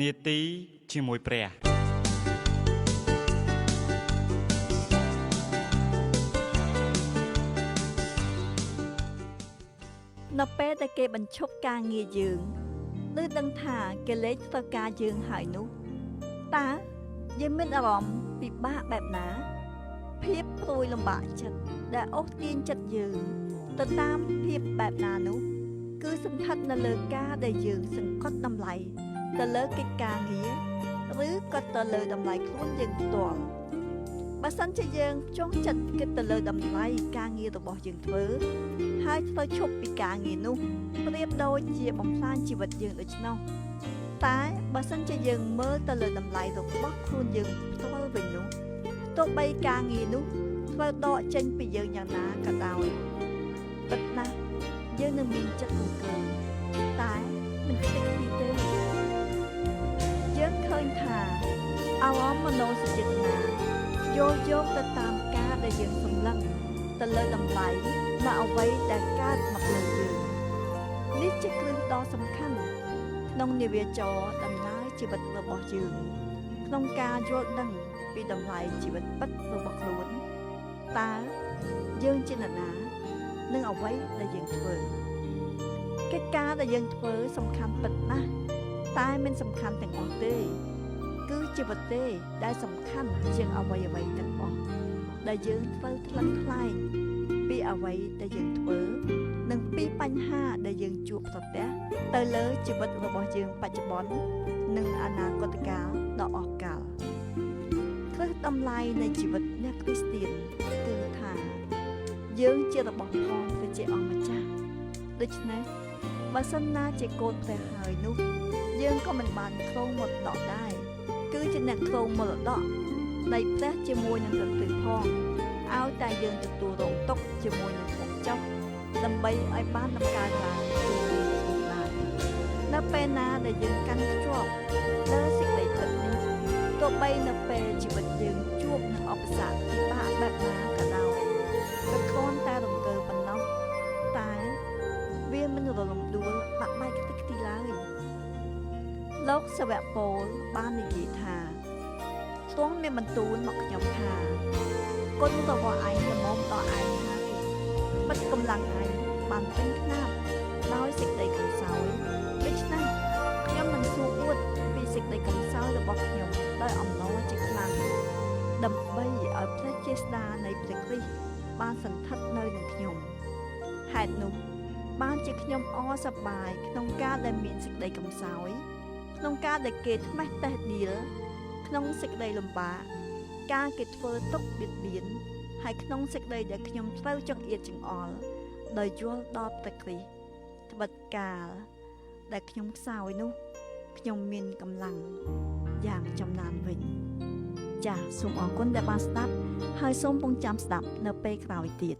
នេតិជាមួយព្រះនៅពេលដែលគេបញ្ឈប់ការងារយើងឬដឹងថាគេលែងធ្វើការយើងហើយនោះតើយើងមានអារម្មណ៍ពិបាកបែបណាភាពព្រួយលំបាកចិត្តដែលអូសទាញចិត្តយើងទៅតាមភាពបែបណានោះគឺស្ថិតនៅលើការដែលយើងសង្កត់តម្លៃទៅលើកិច្ចការងារឬក៏ទៅលើតម្លៃខ្លួនយើងផ្ទាល់បើសិនជាយើងចង់ចិត្តគិតទៅលើតម្លៃការងាររបស់យើងធ្វើហើយធ្វើឈប់ពីការងារនោះប្រៀបដូចជាបំផ្លាញជីវិតយើងដូច្នោះតែបើសិនជាយើងមើលទៅលើតម្លៃរបស់ខ្លួនយើងផ្ទាល់វិញនោះទោះបីការងារនោះធ្វើដកចេញពីយើងយ៉ាងណាក៏ដោយពិតណាស់យើងនឹងមានចិត្តរង្គើតែមិនខ្ទេចពីទេយើងឃើញថាអារម្មណ៍មនោសញ្ចេតនាយកទៅតាមការដែលយើងសម្លឹងទៅលើតម្លៃនៃអ្វីដែលកើតមកលើយើងនេះជាគ្រឹះដ៏សំខាន់ក្នុងនាវាចរដំណើរជីវិតរបស់យើងក្នុងការយល់ដឹងពីតម្លៃជីវិតពិតរបស់ខ្លួនតើយើងជាអ្នកណានឹងអ្វីដែលយើងធ្វើកិច្ចការដែលយើងធ្វើសំខាន់ពិតណាស់តែមិនសំខាន់ទាំងអស់ទេគឺជីវិតទេដែលសំខាន់ជាងអ្វីទាំងអស់ដែលយើងធ្វើថ្លឹងថ្លែងពីអ្វីដែលយើងធ្វើនិងពីបញ្ហាដែលយើងជួបប្រទះទៅលើជីវិតរបស់យើងបច្ចុប្បន្ននិងអនាគតកាលដ៏អស់កលគ្រឹះតម្លៃនៃជីវិតអ្នកគ្រីស្ទានគឺថាយើងជារបស់ផងទៅជាអង្គម្ចាស់ដូច្នេះបើសិនណាជាកូនព្រះហើយនោះយើងក៏មិនបានគ្រងមរតកដែរគឺជាអ្នកគ្រងមរតកនៃព្រះជាមួយនឹងព្រះគ្រីស្ទផងឲ្យតែយើងទទួលរងទុក្ខជាមួយនឹងភពចុះដើម្បីឲ្យបានដំណើរឡើងទូលខ្លួនបាននៅពេលណាដែលយើងកាន់ខ្ជាប់លើសេចក្តីពិតនេះទោះបីនៅពេលជីវិតយើងជួបនឹងឧបសគ្គពិបាកបែបណាក៏ដោយក៏គ្រាន់តែរង្គើប៉ុណ្ណោះតែវាមិនរលំដួលបាក់បែកខ្ទេចខ្ទីឡើយលោកសាវកប៉ូលបាននិយាយថាទ្រង់មានបន្ទូលមកខ្ញុំថាគុណរបស់ឯងល្មមដល់ឯងហើយបិទកម្លាំងឯងបានពេញខ្នាតដោយសេចក្តីកំសោយដូច្នេះខ្ញុំនឹងសួរអួតពីសេចក្តីកំសោយរបស់ខ្ញុំដោយអំណរជាខ្លាំងដើម្បីឲ្យព្រះចេស្តានៃព្រះគ្រីស្ទបានសន្ធិដ្ឋនៅនឹងខ្ញុំហេតុនោះបានជាខ្ញុំអរសប្បាយក្នុងការដែលមានសេចក្តីកំសោយក្នុងការដែលគេថ្មេះតេះដៀលក្នុងសេចក្តីលំបាកការគេធ្វើទុកបៀតបៀនហើយក្នុងសេចក្តីដែលខ្ញុំត្រូវចង្អៀតចង្អល់ដោយយល់ដល់ព្រះគ្រីស្ទត្បិតកាលដែលខ្ញុំខ្សោយនោះខ្ញុំមានកម្លាំងយ៉ាងចំណានវិញចាសសូមអរគុណដែលបានស្ដាប់ហើយសូមពងចាំស្ដាប់នៅពេលក្រោយទៀត